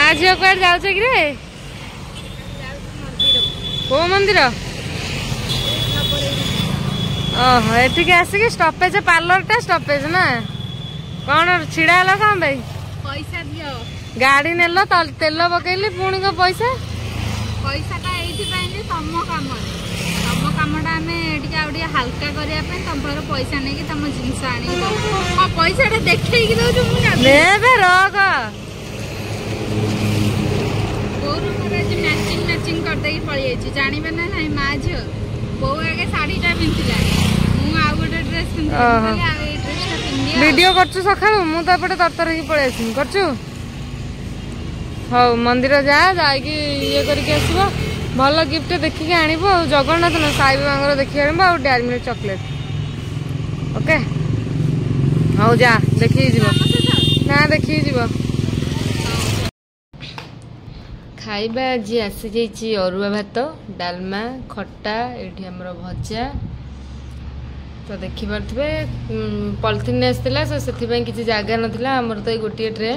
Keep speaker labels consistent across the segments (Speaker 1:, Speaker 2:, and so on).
Speaker 1: माँ झील कौन जाऊ कि रे को मंदिर ओहो एठिक आसिक स्टपेज पार्लर टा स्टपेज ना कौन छिड़ा है कौन भाई
Speaker 2: पैसा दियो
Speaker 1: गाड़ी नेल तेल पकईली पुणी को पैसा
Speaker 2: पैसाटा ये तुम कामटा आम टे हाल्का करने तुम पाखे पैसा नहीं तुम जिनस आने पैसा देखे
Speaker 1: रख
Speaker 2: मैचिंग मैचिंग करदे पलि जानवे ना ना माँ झील बो आगे शाढ़ीटा पिंधला मुझे ड्रेस पिंधि
Speaker 1: वीडियो करछु सकाळु मु तो एपटे तरतर ही पळे आसी करछु हौ मंदिर जा जाई ये करके आसीबो भल गिफ्ट देखिके आनिबो जगन्नाथ न साई बाबांगर देखि आनिबो और डेयरी मिल्क चॉकलेट ओके हौ जा देखि जीवो ना देखि जीवो खाइबा आज आसी जाइए अरुआ भात डालमा खट्टा ये आमर भजा तो देखिपे पॉलिथिन आसाला से किसी जगह नाला आमर तो गोटे ट्रे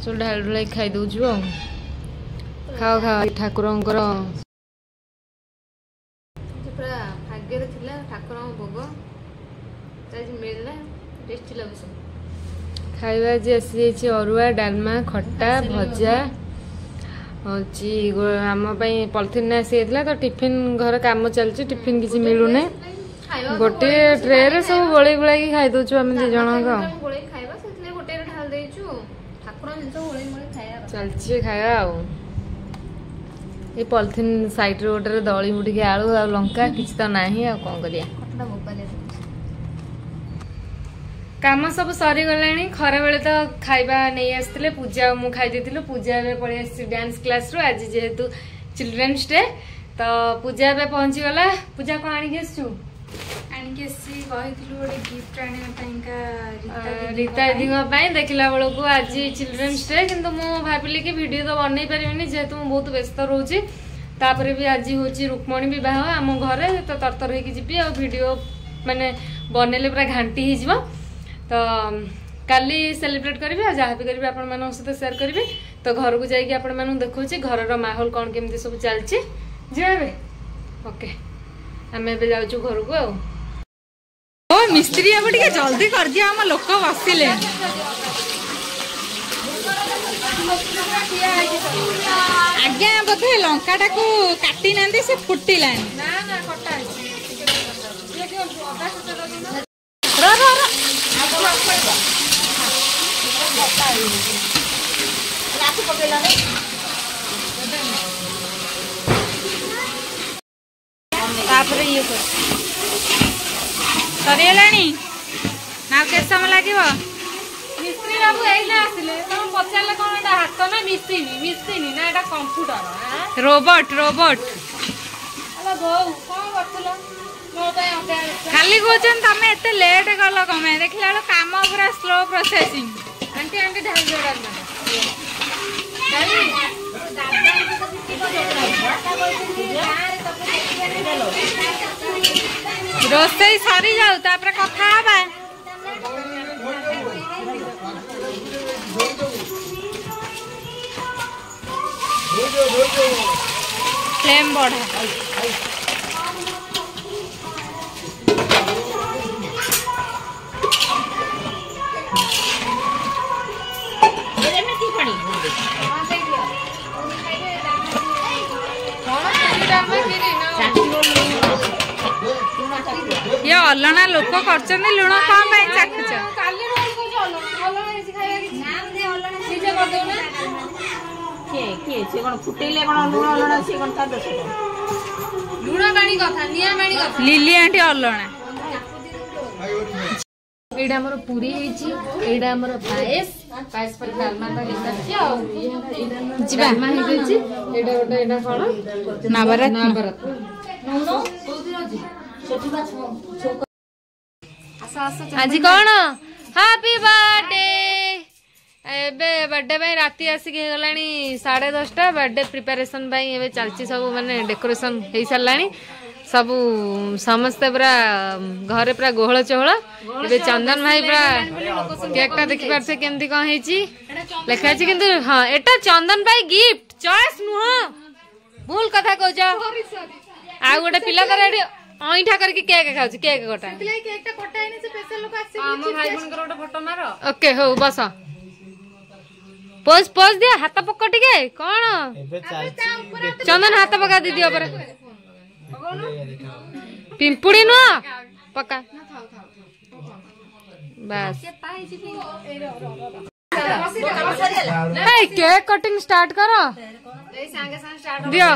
Speaker 1: सब ढाल ढाई खाई दौचु खाओ खाओ ठाकुर पूरा भाग्य ठाकुर भोग मिलना टेस्टी लगे खाइबा आज आसी जाइए अरुआ डालमा खट्टा भजा हूँ आम पॉलिथिन आसी तो टिफिन घर काम चलती टिफिन किसी मिलूना गोटे ट्रे रे सब गोल गोल खाई दौचु आम दी जन चलती खाया ये पॉलिथिन साइड रे गोटे दली मुठिके आलू आ लंका किसी तो ना कौन करिया काम सब सरी गलानी खरा बेले तो खाइबा नहीं आसते पूजा मु खाई देथिलु पूजा बे पळे आसी डांस क्लास रो आज जेहेतु चिल्ड्रंस डे तो पूजा बे पहुंची गला पूजा को आनी गेसु
Speaker 2: आनी गेसी कहिथिलु ओडे गिफ्ट आने ताइका
Speaker 1: रीता दीदी पई देखला बेलो को आज चिल्ड्रंस डे किंतु मु भाबिली कि वीडियो तो बनै परिबेनी जेहेतु मु बहुत व्यस्त रहउची तापरे भी आज होची रुक्मणी विवाह आम घरे तो तरतर होई कि जिबी आ वीडियो माने बनेले पूरा घंटी ही जिवो तो काली सेलिब्रेट करी जहाँ भी करी आपण मान सहित शेयर करी तो घर को जाइए आपण मान देखा घर माहौल कौन केमती सब चलती जे ओके आम ए जाऊँ घर को
Speaker 2: ओ मिस्त्री अब टे जल्दी कर दिया आम लोक बसिले आज्ञा बोधे लंकाटा को काटी ना से फुटिलानी ये सरीगलानी ना के समय लगे
Speaker 1: मिस्त्री बाबू एइना आसिले तुम पचारले कोन एटा हाथ ना मिस्त्री ना एटा कंप्यूटर
Speaker 2: रोबोट
Speaker 1: अला गो कोन करथलो मो पे ओटे
Speaker 2: खाली कहछन तमे एते लेट गल कमे देखला काम पूरा स्लो प्रोसेसिंग
Speaker 1: आंटी ढाल जोड़ा
Speaker 2: रोसई सरी जाऊ तापर कथा हबा फ्लेम बढ़ा ये अलना लोक कर लुण कौन चाखुच लिली आंटी अलना
Speaker 1: एडा हमर पूरी हेची एडा हमर पायस पर डालमा ता लिखाछि आ
Speaker 2: जिबा
Speaker 1: डालमा हे जेछि एडा गोटे एडा कोन नवरत्न आज कौन हैप्पी बर्थडे एबे बर्थडे भाई राती आसिक गलानी 10:30 बर्थडे प्रिपरेशन भाई एबे चलची सब माने डेकोरेशन हे सरलानी सब समस्ते पूरा घरे पूरा गोहल चहल ए चंदन भाई पूरा केकटा देखि पारछे केमती कौन हेची लिखा अछि किंतु हां एटा चंदन भाई गिफ्ट चॉइस नुह भूल कथा कहछ आ गोटे पिला तर एडी आइठा करके केक खाउछ केक गोटा
Speaker 2: केकटा कटाइने से स्पेशल लोक आसे
Speaker 1: हम भाई बहन कर गोटे फोटो मारो ओके हो बस पोज पोज दिया हाथ पक टिके कौन चंदन हाथ पका दी दियो पर पिंपुड़ी नो पका बस केक कटिंग स्टार्ट करो दियो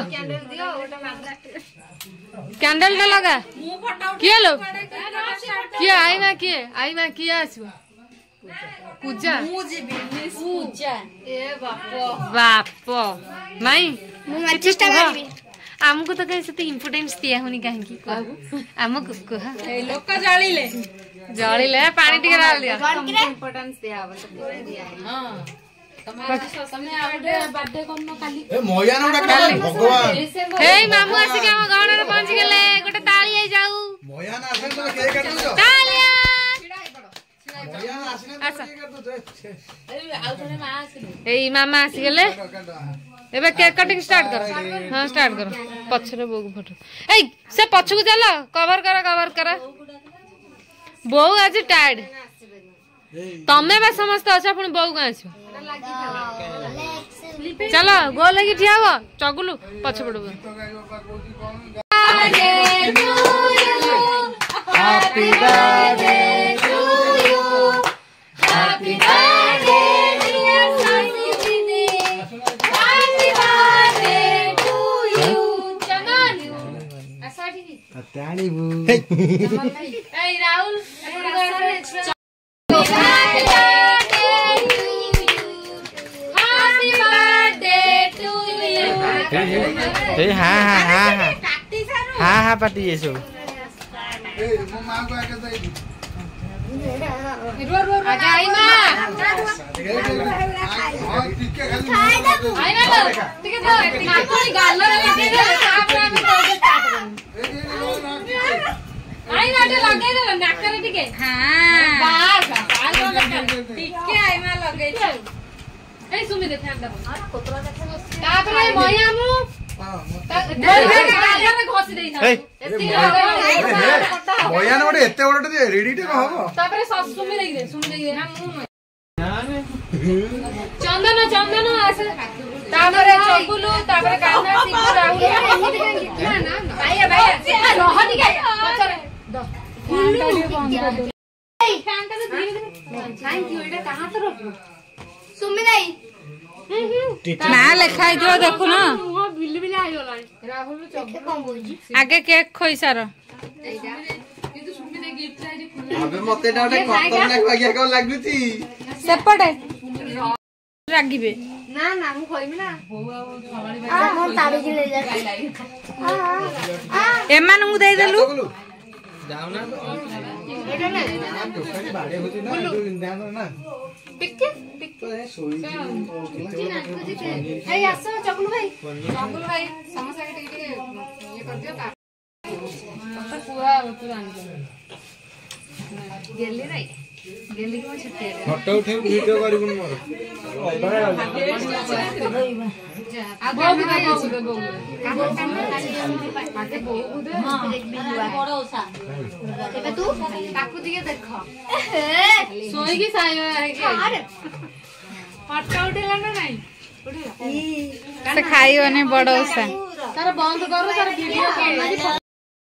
Speaker 1: कैंडल ना लगा किए लो किए आई ना किए आसो पूजा बाप नहीं आमको तो कहीं से इम्पोर्टेंस दिया होनी कहीं आमको कह
Speaker 2: लोक जळिले
Speaker 1: जळिले पानी टिके डाल दिया
Speaker 2: इम्पोर्टेंस दिया हां तमे आबे बर्थडे करनो काली
Speaker 3: ए मोया ना भगवान
Speaker 1: हे मामू आसी के हम गाँव रे पहुंच गेले गोटे ताली आई जाऊ
Speaker 3: मोया ना आसे तो केक काट दो
Speaker 1: तालिया
Speaker 3: मोया ना आसे ना केक काट दो
Speaker 2: ए आउ जने मा आसी
Speaker 1: ए मामा आसी गेले एबे केक कटिंग स्टार्ट करो हां स्टार्ट करो पछरे बोग फोटो ए से पछकु चलो कवर करा बो आज टाइड तमे बा समस्त अच्छा पुनी बो गा आछो चलो गो लगी ठिया हो चगुलु पछ पड़ो
Speaker 3: happy birthday to you
Speaker 2: happy birthday dear Sasi दीदी हैप्पी बर्थडे टू यू चमन असाठी
Speaker 3: ताणी बू
Speaker 2: ए राहुल
Speaker 4: हाँ पार्टी ये सब
Speaker 3: मो मां को आके दे
Speaker 1: आगे आई मां
Speaker 3: टिके खाली
Speaker 1: आई ना लो ठीक है तो कोई गाल लगे दे तापर हम आई ना दे लगे दे नाकर टिके हां बस टिके आई मां लगे छ ए सुमी दे ध्यान दे कोतरा देखा तापर मया मु घोसी देना
Speaker 3: मोया ना गोटे एते बड़टे दे रेडी टे हबो
Speaker 1: तापर सुमी दे सुमी दे चंदन आसे तापर चकुलु तापर कान्हा सिंह राहुल भाई रह निके पछरे द फैन का धीरे थैंक यू एटा कहां तो रखो सुमी दाई
Speaker 2: ना लिखाई जो देखो ना
Speaker 1: बिल बिल आइ गला राहुल चक कम बोजी
Speaker 2: आगे केक खोई सारो
Speaker 1: किंतु सुमी दे गिफ्ट आइ खुला
Speaker 4: अबे मते डाटे खतरनाक लागिया को लागुची
Speaker 2: सेपटे रागिबे
Speaker 1: ना ना मु खोइमी ना
Speaker 5: आ मोर ताड़ी के ले जा
Speaker 2: एमान मु देई देलु
Speaker 4: जाऊ ना
Speaker 1: एटा ना
Speaker 3: दुकानी बाड़े होती ना जो ध्यान ना
Speaker 1: टिके
Speaker 3: तो है सोई
Speaker 1: ए आसो चकुलु भाई समोसा के टिके ये कर दियो का पूरा गेली नहीं गेली को छटे
Speaker 4: फोटो उठे वीडियो करिबुन मोर
Speaker 1: आ बोग दे पाके बोग दे
Speaker 5: बड़ ओसा एबे तू
Speaker 1: ताकू दिए देखो सोई की साई है के अरे फटका उठेला ना नहीं उठेला
Speaker 2: से खाइबने बड़ ओसा
Speaker 1: तार बंद करो तार वीडियो कर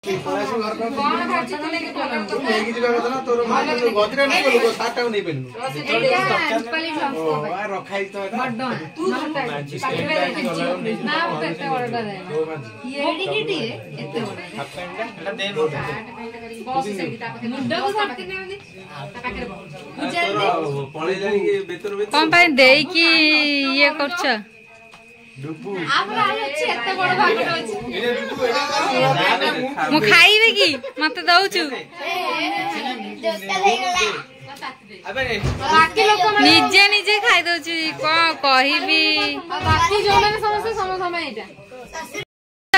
Speaker 3: पलासी घर पर
Speaker 1: कौन खाची तो लेके चला
Speaker 3: तू लेके जीवा କଥା ना तोर मान जो गजरा नहीं बोलो साटा नहीं पेनु
Speaker 1: पली
Speaker 3: ओ आ रखाई तो एटा
Speaker 1: बड्डो तू ना उठते ऑर्डर है ये रेडी किटी है एते बड़ा
Speaker 4: दे दो
Speaker 1: बॉस से की तापके मुंडा को साटके ने तापके पूजा दे
Speaker 4: पळे जानी के बेतर बेतर
Speaker 2: कोन पाई देई की ये करछ
Speaker 3: डुबू
Speaker 1: आपला अछि एते बड़ भागट अछि
Speaker 3: एने डुबू एटा
Speaker 2: मु खाइबे की मते दउछु
Speaker 4: अबे
Speaker 1: बाकी लोक
Speaker 2: निजे निजे खाइ दउछु को कहिबी
Speaker 1: बाकी जो माने समस्त समझ एटा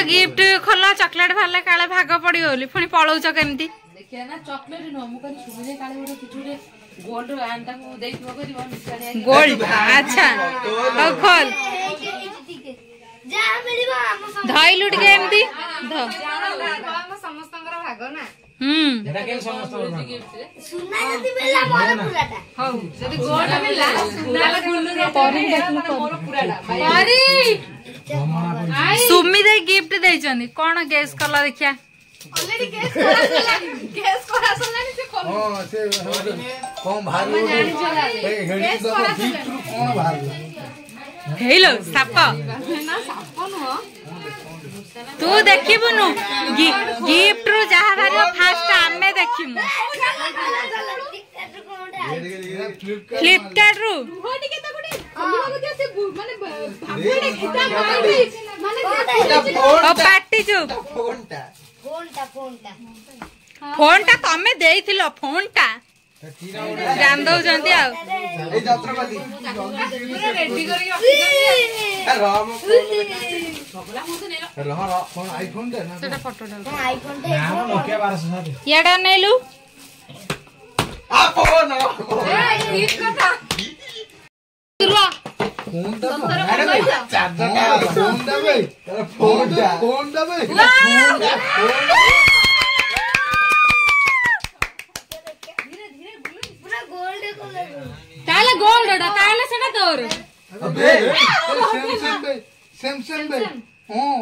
Speaker 2: गिफ्ट खोल चॉकलेट भाले काले भाग पड़ियो बोली पुणी पळौच केमती
Speaker 1: देखिए ना चॉकलेट न मु करी सुबह काले गोटे किछु रे गोल्ड आंटा को देइबो करिवो निकाले
Speaker 2: गोल्ड अच्छा हो खोल
Speaker 5: जा मिलिबो हम
Speaker 2: धइलु टिके एमती ध
Speaker 1: हम समस्तंकर भाग ना
Speaker 4: एटा के समस्त
Speaker 5: सुना जदी मिलला मोर पुराटा
Speaker 1: हौ जदी गोल्ड मिलला सुना गुल्लू रे परी देखनु मोर पुराटा परी
Speaker 2: सुमी दे गिफ्ट देइचंदी कोन गेस कला देखिया
Speaker 1: ऑलरेडी गेस करा सलानी से खोल
Speaker 3: हां से कौन भाग
Speaker 1: हम जानि चला
Speaker 3: ए हेडी तो गिफ्ट कौन भाग
Speaker 2: हेलो साप
Speaker 1: ना साप न
Speaker 2: तू देखिबुनु गिफ्ट रु जहा भारियो फास्ट आमे देखिमु फ्लिपकार्ट रु
Speaker 1: होटी के तकुडी हमको दियो से माने भागड़े खिता मारती माने
Speaker 2: ओ पार्टी चुप
Speaker 5: फोनटा
Speaker 2: फोन टा तमे देइथिलो फोन टा जान दउ जंती आ
Speaker 3: ए यात्रापाती
Speaker 1: पूरा रेडी करी
Speaker 3: ए राम रह फोन आईफोन दे ना
Speaker 1: सेटा फोटो डाल
Speaker 5: आईफोन टे
Speaker 4: नोकिया 1260
Speaker 2: याडा नेलु
Speaker 3: आ फोन
Speaker 1: ठीक कथा तुलो
Speaker 3: फोन दे चार्जर का फोन दे भाई फोन दे भाई
Speaker 5: पूरा गोल्ड कलर
Speaker 1: ताले गोल्ड डा ताले सेटा तोर
Speaker 3: अबे सैमसंग बे हां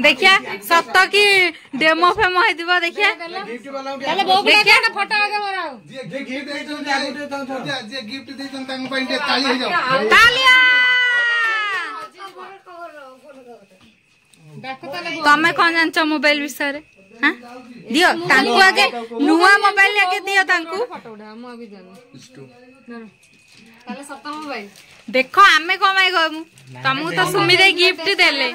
Speaker 2: देखिया सत्त की डेमो फेमो हेदिबो देखिया
Speaker 3: गिफ्ट वाला
Speaker 1: ताले बो देखिया फोटो आगे बनाओ
Speaker 3: जे गिफ्ट दे तो जे गिफ्ट दे तो तांग पॉइंट ताली हो जाओ
Speaker 2: तालिया तमे कौन जानछ मोबाइल विषय रे हां दियो तांकु आगे नुवा मोबाइल आगे दियो तांकु
Speaker 1: फोटो उठा हम अभी जानो ताले सत्ता मोबाइल
Speaker 2: देखो आमे कमाई गमु तमु तो सुमी दे गिफ्ट देले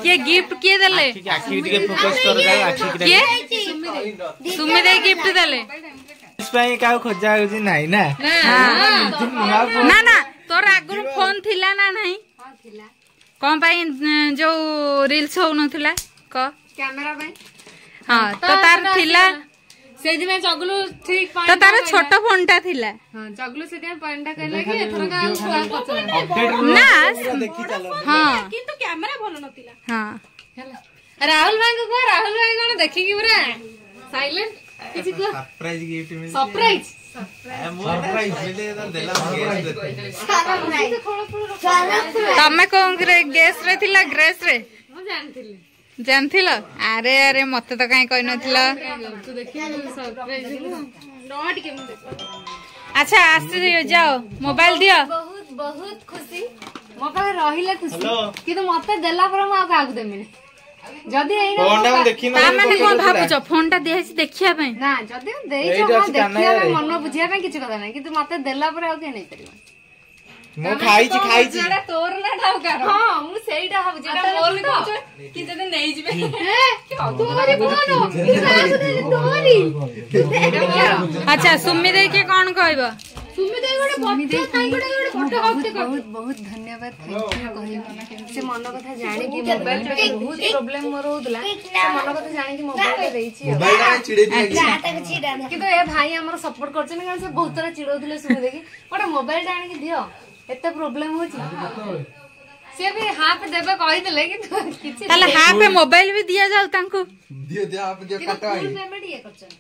Speaker 2: ये गिफ्ट किए देले
Speaker 4: आखी के फोकस कर जाय आखी के
Speaker 2: के सुमी दे गिफ्ट देले
Speaker 4: इस पई का खोजा होजी नाही ना
Speaker 2: ना ना तोर आगुर फोन थिला ना नहीं
Speaker 1: हां थिला
Speaker 2: कौन पाई जो रील्स हो नथिला क
Speaker 1: कैमरा में
Speaker 2: हां तो तार थिला
Speaker 1: से दिन जगलू ठीक
Speaker 2: तो तार छोट फोन टा थिला
Speaker 1: हां जगलू से दिन पॉइंट कहला कि एथरा का
Speaker 2: ना
Speaker 4: देखि चलो
Speaker 2: हां
Speaker 1: किंतु कैमरा भलो नथिला
Speaker 2: हां
Speaker 1: राहुल भाई को राहुल भाई कोन देखि कि पूरा साइलेंट किछि को
Speaker 4: सरप्राइज गिफ्ट मिल
Speaker 1: सरप्राइज
Speaker 4: सरप्राइज मिले तो देला
Speaker 2: तमे कौन गेस रे थिला ग्रेस रे
Speaker 1: मु जानथिली
Speaker 2: जानथिलो अरे अरे मते तो काई कहि नथिला
Speaker 1: तू देखि सरप्राइज नॉट के मु देखो
Speaker 2: अच्छा आसे जाओ मोबाइल दियो
Speaker 5: बहुत बहुत खुशी
Speaker 1: मो पाखे रहिले खुशी किंतु मते देला पर मु आ काकू देमिनी जदी एई
Speaker 4: फोन टा देखि
Speaker 2: ता माने कोन भाबुछ फोन टा देहिछि देखिया पई
Speaker 1: ना जदी देइछो
Speaker 4: एइटा
Speaker 1: हां
Speaker 4: अछि
Speaker 1: देखिया
Speaker 4: कान्हा रे।
Speaker 1: मन बुझिया पे किछ कथा नै किंतु मते देला पर आ के नै परिबो
Speaker 4: मो खाइछि
Speaker 1: जेड़ा तोर ना ठाउकार हां मु सेइटा हबु जेड़ा मोर को कि जदे नै जिबे तोरी बोलो तोरी
Speaker 2: अच्छा सुमी दे के कोन कहबो
Speaker 1: सुमी दे गोटे बच्चा काई गोटे फोटो हफ्ते बहुत बहुत धन्यवाद थैंक यू कहि से मन कथा जानि कि मोबाइल पे बहुत प्रॉब्लम मोर होतला से मन कथा जानि कि मोबाइल देइछि
Speaker 3: मोबाइल में चिड़े दिया
Speaker 5: जाता के छीडा ना
Speaker 1: किंतु ए भाई हमर सपोर्ट करछन कारण से बहुत तरह चिड़ौथिले सुमी देखि गोटे मोबाइल आनि कि दियो एते प्रॉब्लम होछि से भी हाथ देबे कहि देले कि किछि
Speaker 2: ताले हां पे मोबाइल भी दिया जाऊ तांको
Speaker 3: दियो दे आप जो काटा
Speaker 1: फुल
Speaker 3: है
Speaker 1: पेमेंट ये करछन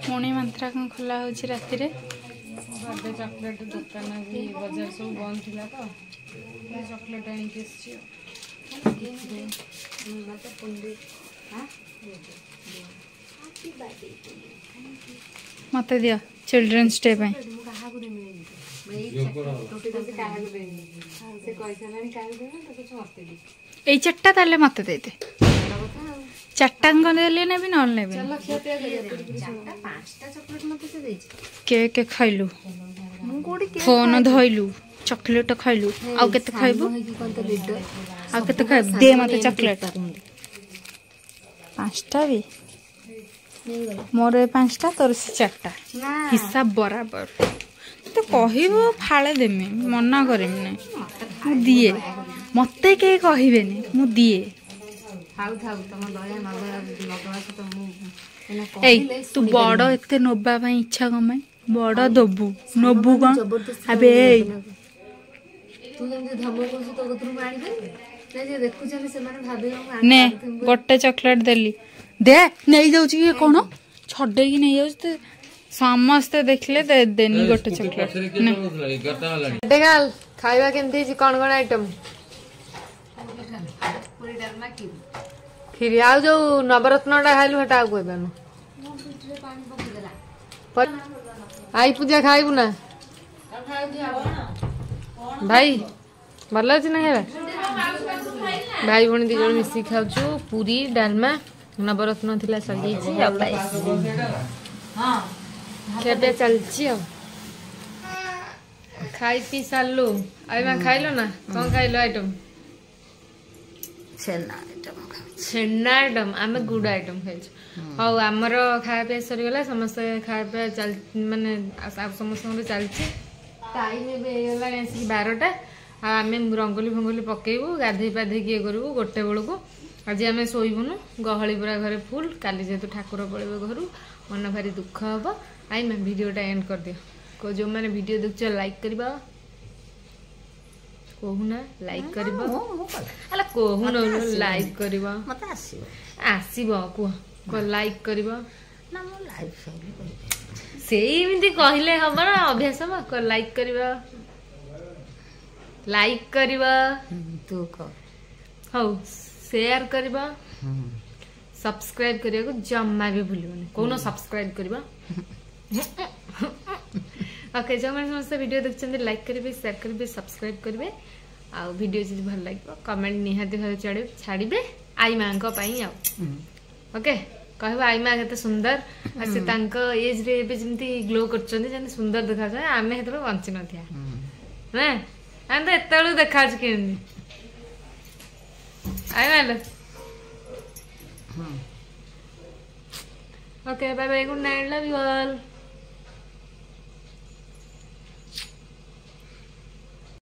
Speaker 2: पुणी मंत्रा कौन खोला होछि राति रे
Speaker 1: बर्थडे चॉकलेट दुकान भी बाजार सब बंद थिला तो ये चॉकलेट आनी केछि मत पुंडी हां
Speaker 2: मते दियो चिल्ड्रंस डे पे
Speaker 1: कहा को देमी टोटी तो से कहा को देमी से पैसा नहीं कहा देना तो कुछ मस्ती दी
Speaker 2: ए चट्टा ताले मते दे दे चारटा देले ने भी नल ने भी
Speaker 1: चलो खेते दे चारटा पांचटा चॉकलेट मते से देछि
Speaker 2: केक खाइलु
Speaker 1: मु कोडी के
Speaker 2: फोन धइलु चॉकलेट खाइलु आ केते खाइबु
Speaker 1: कोन तो लीडर
Speaker 2: आ केते खाइबु दे मते चॉकलेट 5टा भी मोर 5टा तोर से 4टा हिसाब बराबर तो कहबो फाड़े देमी मना करमी ना मु दिए मते के कहबेनी मु दिए ए तू बड़ एते नोबा भाई इच्छा कमाई बड़ दबु नबु कौन अबे ने गोटे चॉकलेट देली दे नहीं जाऊँ ये कौन छड़े की नहीं जाऊँ तो समस्ते देखले दे देनी गोटे चॉकलेट
Speaker 1: खाଇବା କେମିତି ହେଇଛି କଣ କଣ ଆଇଟମ କ୍ଷୀରି ଆଉ ଯୋଉ ନବରତ୍ନଟା ଖାଇଲୁ ସେଟା ଆଉ କହିବାନୁ ଆଇ ପୂଜା ଖାଇବୁ ନା ଭାଇ ଭଲ ଅଛି ନା ଖାଇବା ଭାଇ ଭଉଣୀ 2 ଜଣ ମିଶିକି ଖାଉଛୁ ପୁରୀ ଡାଲମା ନବରତ୍ନ ଥିଲା ସରିଯାଇଛି ଆଉ ଖିଆପିଆ ଚାଲିଛି ଆଉ ଖାଇ ପିଇ ସାରିଲୁ ଆଇମା ଖାଇଲ ନା କଣ ଖାଇଲ ଆଇଟମ ଛେନା ଆଇଟମ ଆମେ ଗୁଡ ଆଇଟମ ଖାଇଛୁ ହଉ ଆମର ଖାଇବା ପିଇବା ସରିଗଲା ସମସ୍ତେ ଖାଇବା ପିଇବା ମାନେ ସମସ୍ତଙ୍କର ଚାଲିଛି ଟାଇମ ଏବେ ହେଇଗଲାଣି ଆସିକି 12ଟା ଆଉ ଆମେ ରଙ୍ଗୋଲି ଫଙ୍ଗୋଲି ପକେଇବୁ ଗାଧେଇ ପାଧେଇକି ଇଏ କରିବୁ 1 ବେଳକୁ ଆଜି ଆମେ ଶୋଇବୁନୁ ଗହଳି ପୁରା ଘରେ ଫୁଲ କାଲି ଯେହେତୁ ଠାକୁର ପଳେଇବେ ଘରୁ ମନ ଭାରି ଦୁଃଖ ହବ ଆଇମା ଭିଡ଼ିଓଟା ଏଣ୍ଡ କରିଦିଅ ଯୋଉମାନେ ଭିଡ଼ିଓ ଦେଖୁଛ ଲାଇକ୍ କରିବା କହୁନା ଲାଇକ୍ କରିବ ଆଲା କହୁନ ଲାଇକ୍ କରିବ ମତେ ଆସିବ କୁହ ଲାଇକ୍ କରିବ ନା ମୁଁ ଲାଇକ୍ ସେଇମିତି କହିଲେ ହବ ନା ଅଭ୍ୟାସ ହବ ଲାଇକ୍ କରିବ ଲାଇକ୍ କରିବ ତୁ କହ ହଉ ସେୟାର କରିବ ସବସ୍କ୍ରାଇବ କରିବାକୁ ଜମା ବି ଭୁଲିବନି କହୁନ ସବସ୍କ୍ରାଇବ କରିବ ओके जो मैंने समस्त वीडियो देखते लाइक करेंगे शेयर करेंगे सब्सक्राइब करेंगे आउ वीडियो जी भल लगे कमेंट निहाती भाव छाड़े आई माँ ओके कह आई माँ के सुंदर से एज रे जमी ग्लो कर सुंदर देखा आम से बंची ना आम तो एत देखा कि आई माँ okay bye bye good night love you all.